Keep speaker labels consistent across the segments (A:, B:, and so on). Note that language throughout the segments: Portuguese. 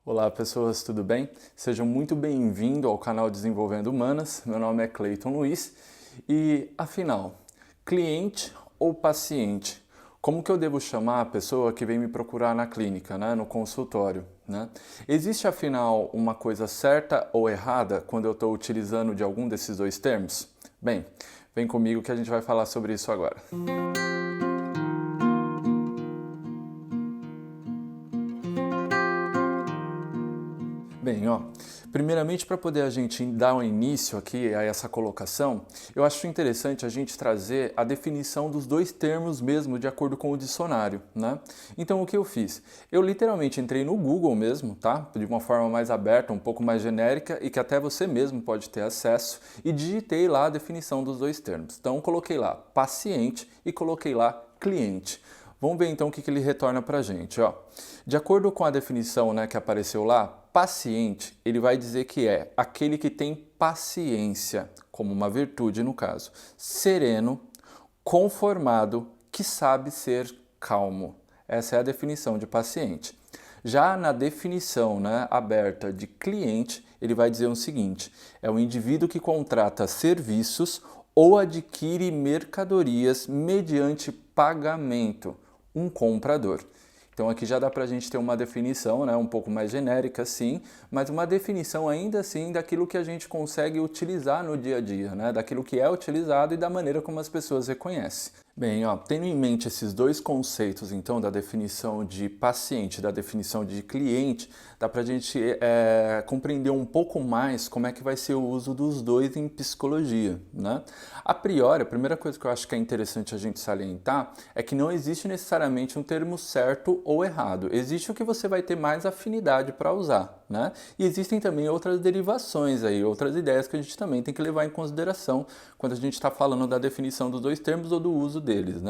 A: Olá pessoas, tudo bem? Sejam muito bem-vindos ao canal Desenvolvendo Humanas. Meu nome é Cleiton Luiz e, afinal, cliente ou paciente? Como que eu devo chamar a pessoa que vem me procurar na clínica, no consultório? Existe, afinal, uma coisa certa ou errada quando eu estou utilizando de algum desses dois termos? Bem, vem comigo que a gente vai falar sobre isso agora. Bem, primeiramente para poder a gente dar um início aqui a essa colocação, eu acho interessante a gente trazer a definição dos dois termos mesmo de acordo com o dicionário, Então o que eu fiz? Eu literalmente entrei no Google mesmo, tá? De uma forma mais aberta, um pouco mais genérica e que até você mesmo pode ter acesso e digitei lá a definição dos dois termos. Então coloquei lá paciente e coloquei lá cliente. Vamos ver então o que ele retorna para a gente. De acordo com a definição que apareceu lá, paciente ele vai dizer que é aquele que tem paciência, como uma virtude no caso, sereno, conformado, que sabe ser calmo. Essa é a definição de paciente. Já na definição aberta de cliente, ele vai dizer o seguinte: é o indivíduo que contrata serviços ou adquire mercadorias mediante pagamento, um comprador. Então aqui já dá para a gente ter uma definição um pouco mais genérica, sim, mas uma definição ainda assim daquilo que a gente consegue utilizar no dia a dia, daquilo que é utilizado e da maneira como as pessoas reconhecem. Bem, tendo em mente esses dois conceitos, então, da definição de paciente e da definição de cliente, dá para a gente compreender um pouco mais como é que vai ser o uso dos dois em psicologia, A priori, a primeira coisa que eu acho que é interessante a gente salientar é que não existe necessariamente um termo certo ou errado. Existe o que você vai ter mais afinidade para usar, E existem também outras derivações aí, outras ideias que a gente também tem que levar em consideração quando a gente está falando da definição dos dois termos ou do uso deles,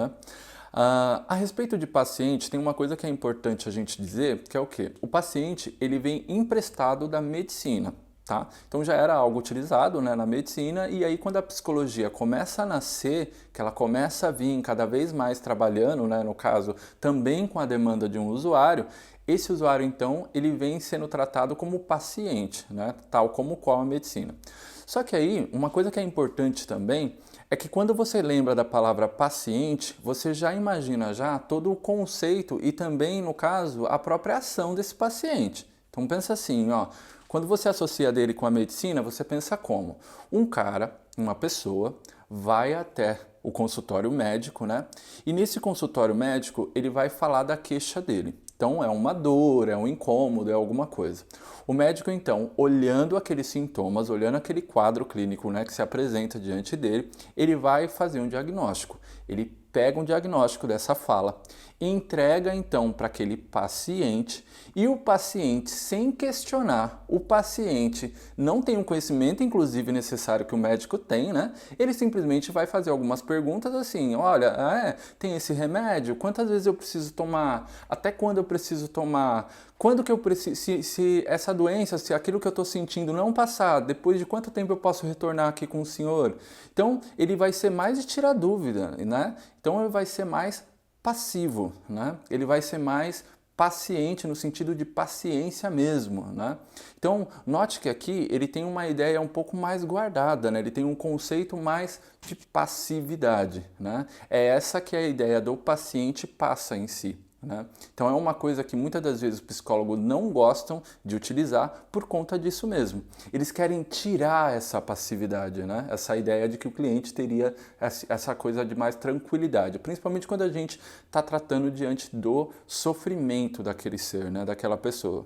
A: A respeito de paciente, tem uma coisa que é importante a gente dizer, que é o quê? O paciente, ele vem emprestado da medicina, tá? Então já era algo utilizado na medicina e aí quando a psicologia começa a nascer, que ela começa a vir cada vez mais trabalhando, no caso, também com a demanda de um usuário, esse usuário, então, ele vem sendo tratado como paciente, tal como qual a medicina. Só que aí, uma coisa que é importante também é que quando você lembra da palavra paciente, você já imagina já todo o conceito e também, no caso, a própria ação desse paciente. Então pensa assim, quando você associa dele com a medicina, você pensa como? Um cara, uma pessoa, vai até o consultório médico, E nesse consultório médico, ele vai falar da queixa dele. Então é uma dor, é um incômodo, é alguma coisa. O médico então, olhando aqueles sintomas, olhando aquele quadro clínico que se apresenta diante dele, ele vai fazer um diagnóstico. Ele pega um diagnóstico dessa fala, entrega então para aquele paciente e o paciente, sem questionar, o paciente não tem um conhecimento, inclusive, necessário que o médico tem, Ele simplesmente vai fazer algumas perguntas assim, olha, tem esse remédio? Quantas vezes eu preciso tomar? Até quando eu preciso tomar? Quando que eu preciso, se essa doença, se aquilo que eu estou sentindo não passar, depois de quanto tempo eu posso retornar aqui com o senhor? Então, ele vai ser mais de tirar dúvida, Então, ele vai ser mais passivo, Ele vai ser mais paciente no sentido de paciência mesmo, Então, note que aqui ele tem uma ideia um pouco mais guardada, Ele tem um conceito mais de passividade, É essa que a ideia do paciente passa em si. Então é uma coisa que muitas das vezes os psicólogos não gostam de utilizar por conta disso mesmo. Eles querem tirar essa passividade, Essa ideia de que o cliente teria essa coisa de mais tranquilidade, principalmente quando a gente está tratando diante do sofrimento daquele ser, daquela pessoa.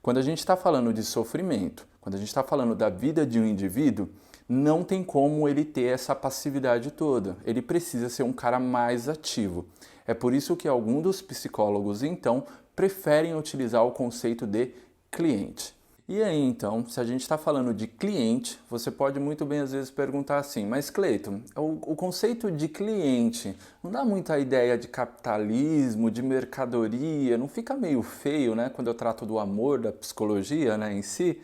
A: Quando a gente está falando de sofrimento, quando a gente está falando da vida de um indivíduo, não tem como ele ter essa passividade toda. Ele precisa ser um cara mais ativo. É por isso que alguns dos psicólogos, então, preferem utilizar o conceito de cliente. E aí, então, se a gente está falando de cliente, você pode muito bem às vezes perguntar assim, mas Cleiton, o conceito de cliente não dá muita ideia de capitalismo, de mercadoria, não fica meio feio, quando eu trato do amor, da psicologia, em si?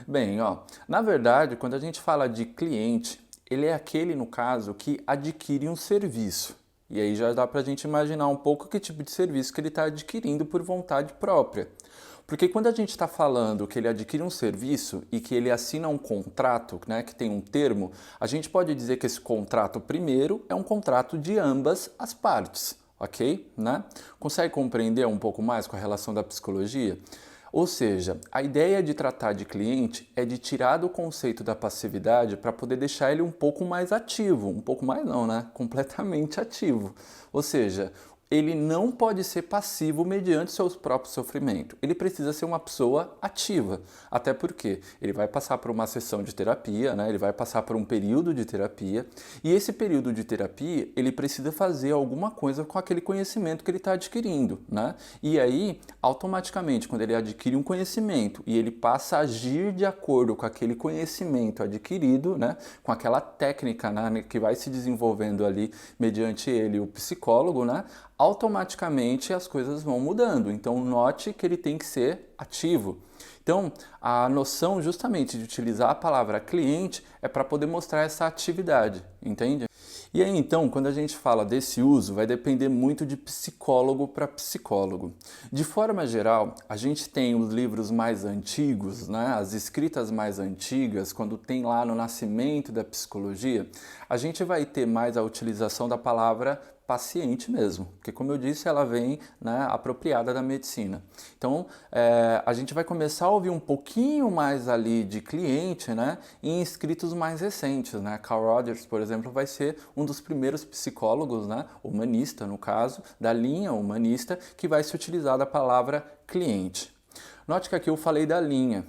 A: Bem, na verdade, quando a gente fala de cliente, ele é aquele, no caso, que adquire um serviço. E aí já dá para a gente imaginar um pouco que tipo de serviço que ele está adquirindo por vontade própria. Porque quando a gente está falando que ele adquire um serviço e que ele assina um contrato, né, que tem um termo, a gente pode dizer que esse contrato, primeiro, é um contrato de ambas as partes, ok? Né? Consegue compreender um pouco mais com a relação da psicologia? Ou seja, a ideia de tratar de cliente é de tirar do conceito da passividade para poder deixar ele um pouco mais ativo, um pouco mais não, né? Completamente ativo. Ou seja, ele não pode ser passivo mediante seus próprios sofrimentos. Ele precisa ser uma pessoa ativa. Até porque ele vai passar por uma sessão de terapia, né? Ele vai passar por um período de terapia. E esse período de terapia, ele precisa fazer alguma coisa com aquele conhecimento que ele está adquirindo, né? E aí, automaticamente, quando ele adquire um conhecimento e ele passa a agir de acordo com aquele conhecimento adquirido, né? Com aquela técnica, né? Que vai se desenvolvendo ali mediante ele, o psicólogo, né? Automaticamente as coisas vão mudando. Então note que ele tem que ser ativo. Então a noção justamente de utilizar a palavra cliente é para poder mostrar essa atividade, entende? E aí então, quando a gente fala desse uso, vai depender muito de psicólogo para psicólogo. De forma geral, a gente tem os livros mais antigos, né, as escritas mais antigas, quando tem lá no nascimento da psicologia, a gente vai ter mais a utilização da palavra paciente mesmo, porque como eu disse, ela vem, né, apropriada da medicina. Então, a gente vai começar a ouvir um pouquinho mais ali de cliente, né, em escritos mais recentes, né? Carl Rogers, por exemplo, vai ser um dos primeiros psicólogos, né, humanista no caso, da linha humanista, que vai se utilizar da palavra cliente. Note que aqui eu falei da linha.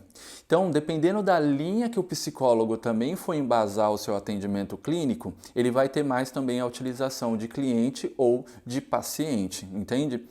A: Então, dependendo da linha que o psicólogo também for embasar o seu atendimento clínico, ele vai ter mais também a utilização de cliente ou de paciente, entende?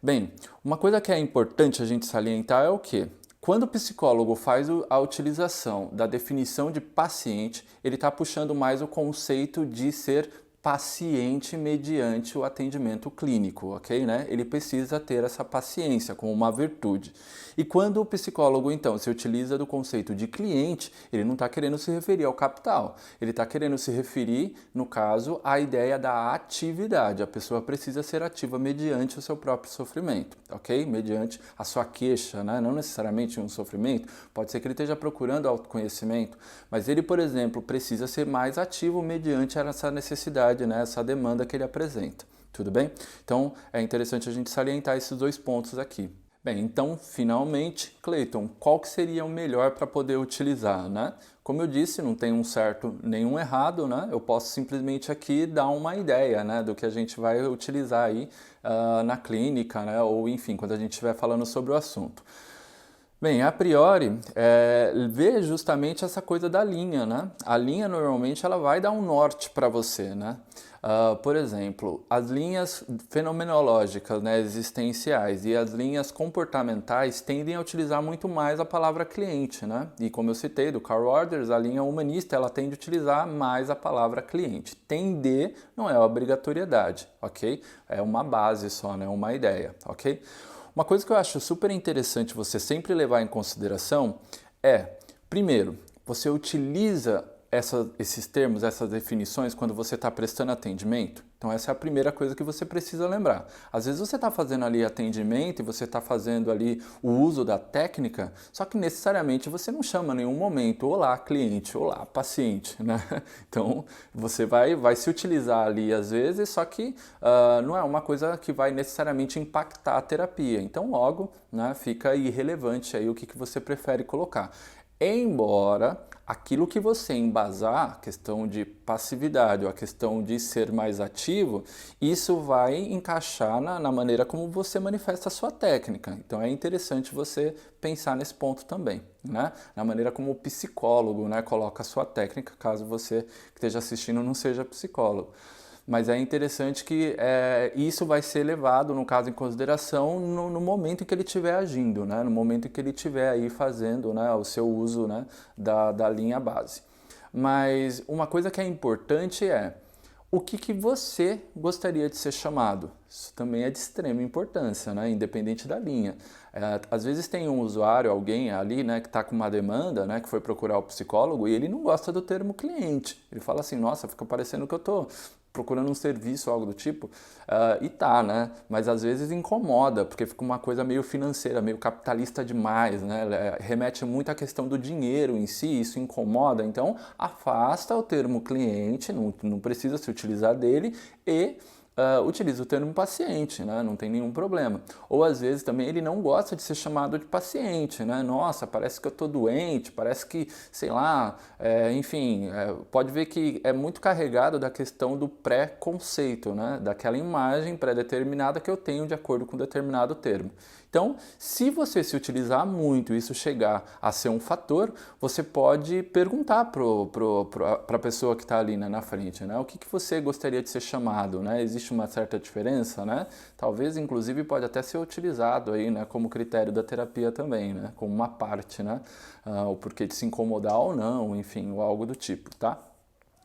A: Bem, uma coisa que é importante a gente salientar é o quê? Quando o psicólogo faz a utilização da definição de paciente, ele está puxando mais o conceito de ser paciente mediante o atendimento clínico, ok? Né? Ele precisa ter essa paciência como uma virtude. E quando o psicólogo, então, se utiliza do conceito de cliente, ele não está querendo se referir ao capital. Ele está querendo se referir, no caso, à ideia da atividade. A pessoa precisa ser ativa mediante o seu próprio sofrimento, ok? Mediante a sua queixa, né? Não necessariamente um sofrimento. Pode ser que ele esteja procurando autoconhecimento, mas ele, por exemplo, precisa ser mais ativo mediante essa necessidade, né? Essa demanda que ele apresenta. Tudo bem? Então, é interessante a gente salientar esses dois pontos aqui. Bem, então, finalmente, Cleiton, qual que seria o melhor para poder utilizar, né? Como eu disse, não tem um certo nenhum errado, né? Eu posso simplesmente aqui dar uma ideia, né, do que a gente vai utilizar aí na clínica, né? Ou enfim, quando a gente estiver falando sobre o assunto. Bem, a priori, vê justamente essa coisa da linha, né? A linha normalmente ela vai dar um norte para você, né? Por exemplo, as linhas fenomenológicas, né, existenciais e as linhas comportamentais tendem a utilizar muito mais a palavra cliente, né? E como eu citei do Carl Rogers, a linha humanista ela tende a utilizar mais a palavra cliente. Tender não é obrigatoriedade, ok? É uma base só, né? Uma ideia, ok? Uma coisa que eu acho super interessante você sempre levar em consideração é, primeiro, você utiliza esses termos, essas definições quando você está prestando atendimento? Então essa é a primeira coisa que você precisa lembrar. Às vezes você está fazendo ali atendimento e você está fazendo ali o uso da técnica, só que necessariamente você não chama em nenhum momento, olá cliente, olá paciente, né? Então você vai se utilizar ali às vezes, só que não é uma coisa que vai necessariamente impactar a terapia. Então logo, né, fica irrelevante aí o que você prefere colocar. Embora aquilo que você embasar, a questão de passividade ou a questão de ser mais ativo, isso vai encaixar na maneira como você manifesta a sua técnica. Então é interessante você pensar nesse ponto também, né? Na maneira como o psicólogo, né, coloca a sua técnica, caso você que esteja assistindo não seja psicólogo. Mas é interessante que isso vai ser levado, no caso, em consideração no momento em que ele estiver agindo, né? No momento em que ele estiver aí fazendo, né, o seu uso, né, da linha base. Mas uma coisa que é importante é o que você gostaria de ser chamado. Isso também é de extrema importância, né? Independente da linha. Às vezes tem um usuário, alguém ali, né, que está com uma demanda, né, que foi procurar o psicólogo e ele não gosta do termo cliente. Ele fala assim, nossa, fica parecendo que eu estou procurando um serviço, algo do tipo, e tá, né? Mas às vezes incomoda, porque fica uma coisa meio financeira, meio capitalista demais, né? Remete muito à questão do dinheiro em si, isso incomoda, então afasta o termo cliente, não precisa se utilizar dele, e utiliza o termo paciente, né? Não tem nenhum problema. Ou às vezes também ele não gosta de ser chamado de paciente, né? Nossa, parece que eu tô doente, parece que, sei lá, enfim, pode ver que é muito carregado da questão do pré-conceito, né? Daquela imagem pré-determinada que eu tenho de acordo com determinado termo. Então, se você se utilizar muito e isso chegar a ser um fator, você pode perguntar para a pessoa que está ali, né, na frente, né? O que você gostaria de ser chamado, né? Existe uma certa diferença, né? Talvez, inclusive, pode até ser utilizado aí, né, como critério da terapia também, né? Como uma parte, né? O porquê de se incomodar ou não, enfim, ou algo do tipo, tá?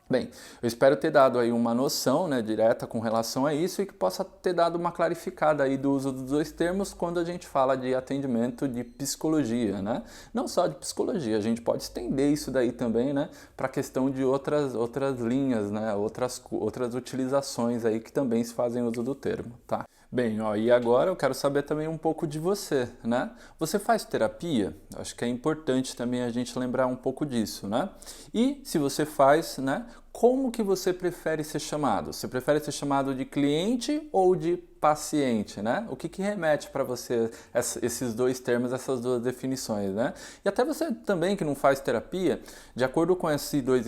A: Bem, eu espero ter dado aí uma noção, né, direta com relação a isso e que possa ter dado uma clarificada aí do uso dos dois termos quando a gente fala de atendimento de psicologia, né? Não só de psicologia, a gente pode estender isso daí também, né, para a questão de outras linhas, né, outras utilizações aí que também se fazem uso do termo, tá? Bem, ó, e agora eu quero saber também um pouco de você, né? Você faz terapia? Acho que é importante também a gente lembrar um pouco disso, né? E se você faz, né? Como que você prefere ser chamado? Você prefere ser chamado de cliente ou de paciente, né? O que remete para você esses dois termos, essas duas definições, né? E até você também que não faz terapia, de acordo com esses dois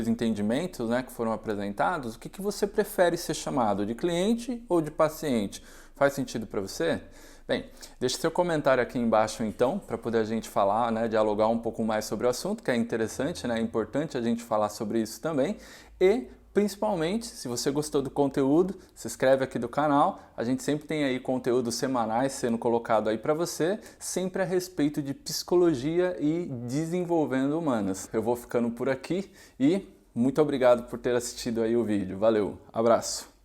A: entendimentos, né, que foram apresentados, o que você prefere ser chamado, de cliente ou de paciente? Faz sentido para você? Bem, deixe seu comentário aqui embaixo então, para poder a gente falar, né, dialogar um pouco mais sobre o assunto, que é interessante, né, é importante a gente falar sobre isso também. E, principalmente, se você gostou do conteúdo, se inscreve aqui do canal, a gente sempre tem aí conteúdos semanais sendo colocado aí para você, sempre a respeito de psicologia e desenvolvendo humanas. Eu vou ficando por aqui e muito obrigado por ter assistido aí o vídeo. Valeu, abraço!